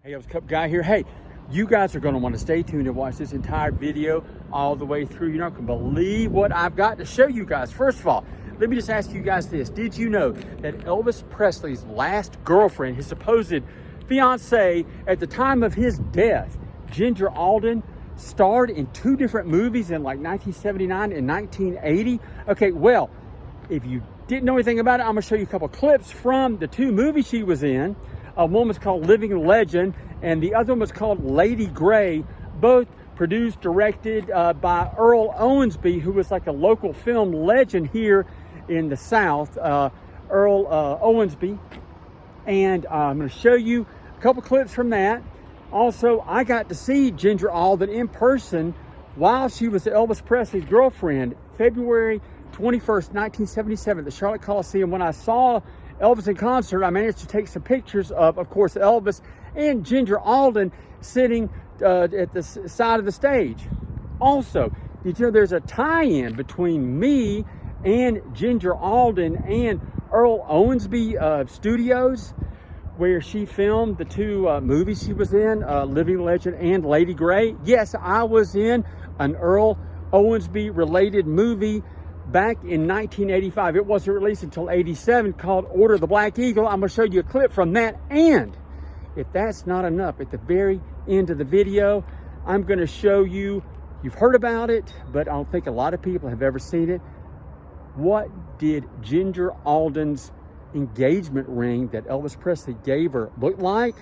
Hey, Elvis Cup Guy here. Hey, you guys are going to want to stay tuned and watch this entire video all the way through. You're not going to believe what I've got to show you guys. First of all, let me just ask you guys this. Did you know that Elvis Presley's last girlfriend, his supposed fiancé at the time of his death, Ginger Alden, starred in two different movies in like 1979 and 1980? Okay, well, if you didn't know anything about it, I'm going to show you a couple clips from the two movies she was in. One was called Living Legend, and the other one was called Lady Grey, both produced, directed by Earl Owensby, who was like a local film legend here in the South, Earl Owensby. And I'm going to show you a couple clips from that. Also, I got to see Ginger Alden in person while she was Elvis Presley's girlfriend, February 21st, 1977, at the Charlotte Coliseum. When I saw Elvis in concert, I managed to take some pictures of course, Elvis and Ginger Alden sitting at the side of the stage. Also, did you know there's a tie-in between me and Ginger Alden and Earl Owensby Studios, where she filmed the two movies she was in, Living Legend and Lady Grey? Yes, I was in an Earl Owensby related movie back in 1985. It wasn't released until 87, called Order of the Black Eagle. I'm going to show you a clip from that. And if that's not enough, at the very end of the video, I'm going to show you, you've heard about it, but I don't think a lot of people have ever seen it. What did Ginger Alden's engagement ring that Elvis Presley gave her look like?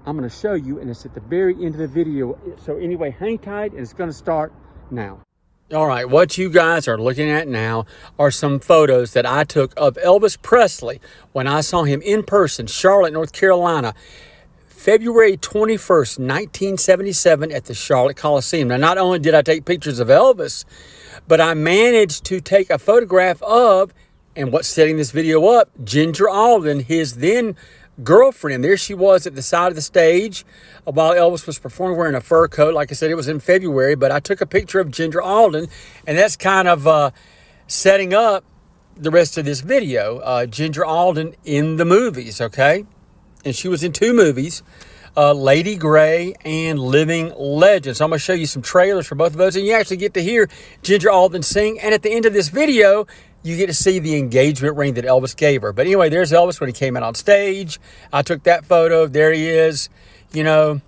I'm going to show you, and it's at the very end of the video. So anyway, hang tight, and it's going to start now. All right, what you guys are looking at now are some photos that I took of Elvis Presley when I saw him in person, Charlotte, North Carolina, February 21st, 1977 at the Charlotte Coliseum. Now, not only did I take pictures of Elvis, but I managed to take a photograph of, and what's setting this video up, Ginger Alden, his then girlfriend. There she was at the side of the stage while Elvis was performing, wearing a fur coat. Like I said, it was in February, but I took a picture of Ginger Alden, and that's kind of setting up the rest of this video. Ginger Alden in the movies, okay? And she was in two movies, Lady Grey and Living Legend. So I'm going to show you some trailers for both of those, and you actually get to hear Ginger Alden sing. And at the end of this video, you get to see the engagement ring that Elvis gave her. But anyway, there's Elvis when he came out on stage. I took that photo. There he is, you know,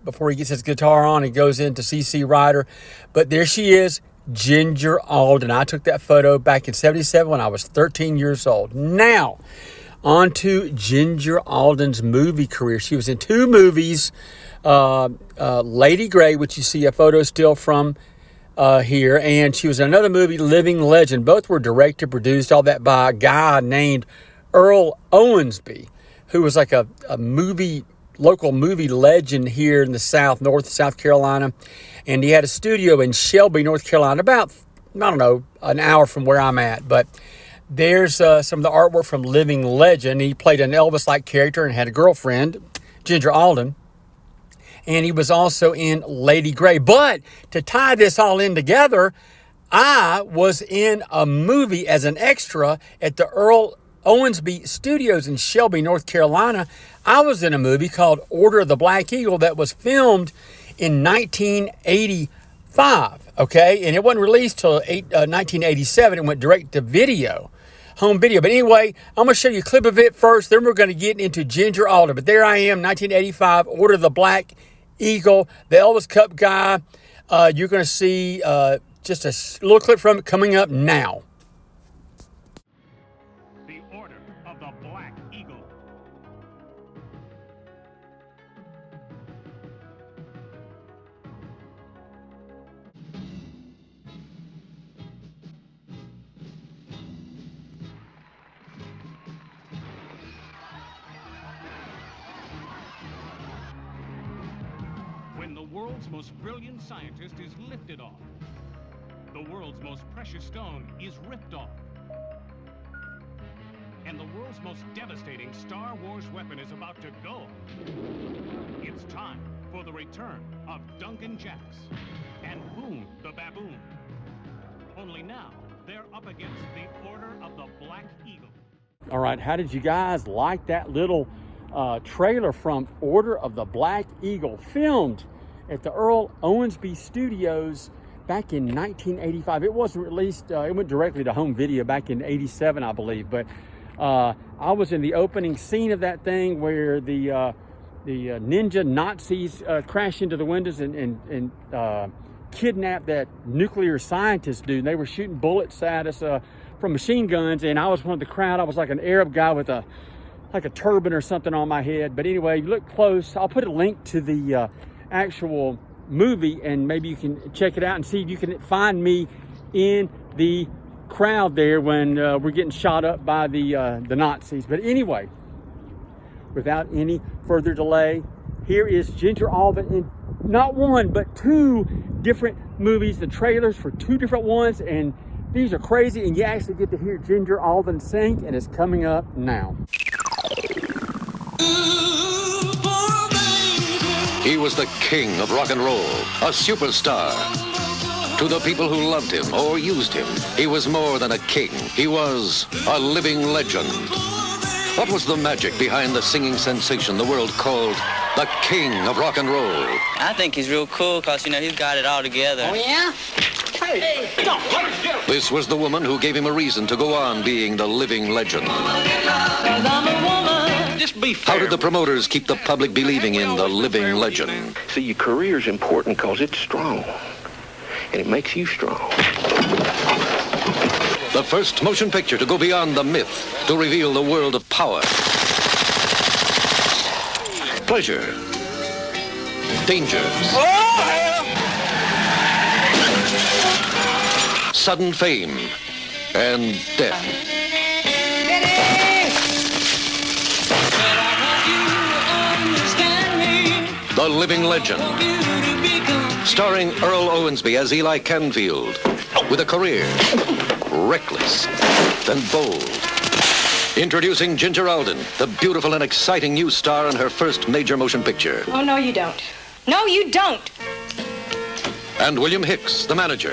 before he gets his guitar on, he goes into CC Rider. But there she is, Ginger Alden. I took that photo back in 77 when I was 13 years old. Now, on to Ginger Alden's movie career. She was in two movies, Lady Grey, which you see a photo still from here, and she was in another movie, Living Legend. Both were directed, produced, all that by a guy named Earl Owensby, who was like a local movie legend here in the South Carolina. And he had a studio in Shelby, North Carolina, about, I don't know, an hour from where I'm at. But there's some of the artwork from Living Legend. He played an Elvis-like character and had a girlfriend, Ginger Alden. And he was also in Lady Grey. But to tie this all in together, I was in a movie as an extra at the Earl Owensby Studios in Shelby, North Carolina. I was in a movie called Order of the Black Eagle that was filmed in 1985, okay? And it wasn't released till 1987. It went direct to video, home video. But anyway, I'm going to show you a clip of it first. Then we're going to get into Ginger Alden. But there I am, 1985, Order of the Black Eagle, the Elvis Cup Guy. You're going to see just a little clip from it coming up now. The Order of the Black Eagle. When the world's most brilliant scientist is lifted off, the world's most precious stone is ripped off, and the world's most devastating Star Wars weapon is about to go, it's time for the return of Duncan Jacks and Boom the Baboon. Only now, they're up against the Order of the Black Eagle. All right, how did you guys like that little trailer from Order of the Black Eagle, filmed at the Earl Owensby Studios back in 1985. It wasn't released, it went directly to home video back in 87, I believe. But I was in the opening scene of that thing where the ninja Nazis crashed into the windows and kidnapped that nuclear scientist dude. They were shooting bullets at us from machine guns, and I was one of the crowd. I was like an Arab guy with like a turban or something on my head. But anyway, you look close. I'll put a link to the actual movie, and maybe you can check it out and see if you can find me in the crowd there when we're getting shot up by the Nazis. But anyway, without any further delay, here is Ginger Alden in not one but two different movies, the trailers for two different ones, and these are crazy, and you actually get to hear Ginger Alden sing, and it's coming up now. He was the king of rock and roll, a superstar. To the people who loved him or used him, he was more than a king. He was a living legend. What was the magic behind the singing sensation the world called the king of rock and roll? I think he's real cool because, you know, he's got it all together. Oh, yeah? Hey, This was the woman who gave him a reason to go on being the living legend. Just be fair. How did the promoters keep the public believing in the living legend? See, your career's important because it's strong. And it makes you strong. The first motion picture to go beyond the myth, to reveal the world of power, pleasure, dangers, sudden fame, and death. The Living Legend, starring Earl Owensby as Eli Canfield, with a career reckless and bold. Introducing Ginger Alden, the beautiful and exciting new star in her first major motion picture. Oh, no, you don't. No, you don't. And William Hicks, the manager,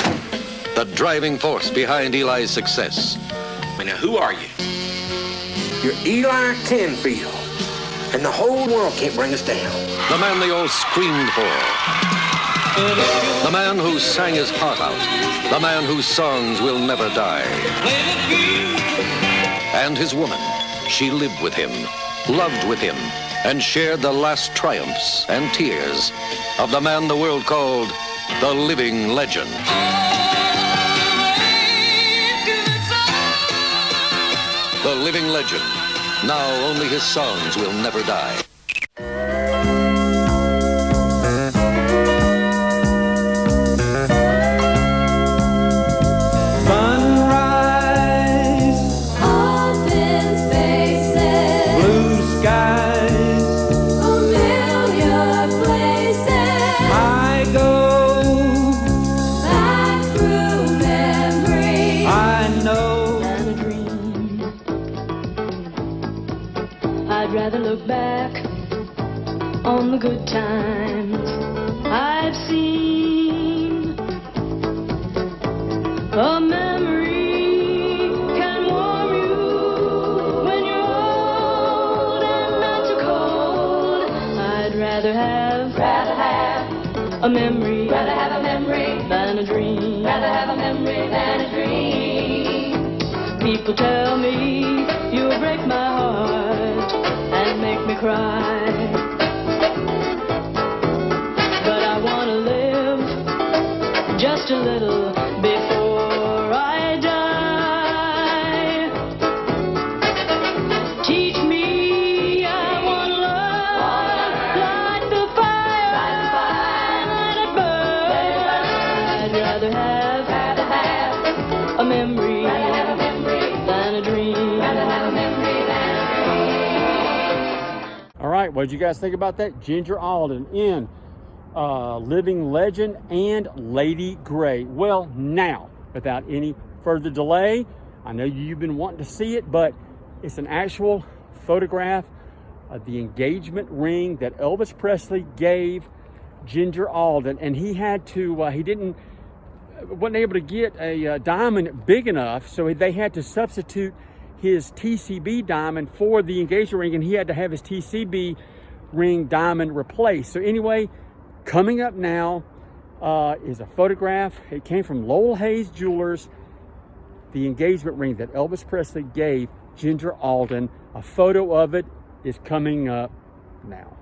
the driving force behind Eli's success. Now, who are you? You're Eli Canfield, and the whole world can't bring us down. The man they all screamed for. The man who sang his heart out. The man whose songs will never die. And his woman. She lived with him, loved with him, and shared the last triumphs and tears of the man the world called the living legend. The living legend. Now only his songs will never die. I'd rather look back on the good times I've seen. A memory can warm you when you're old and not too cold. I'd rather have a memory, than a dream, than a dream. People tell me you'll break my heart and make me cry, but I want to live just a little before I die. Teach me, I want love, light the fire, let it burn. I'd rather have a memory, than a dream. All right, what did you guys think about that? Ginger Alden in Living Legend and Lady Grey. Well, now, without any further delay, I know you've been wanting to see it, but it's an actual photograph of the engagement ring that Elvis Presley gave Ginger Alden, and he had to, wasn't able to get a diamond big enough, so they had to substitute his TCB diamond for the engagement ring, and he had to have his TCB ring diamond replaced. So anyway, coming up now is a photograph. It came from Lowell Hayes Jewelers, the engagement ring that Elvis Presley gave Ginger Alden. A photo of it is coming up now.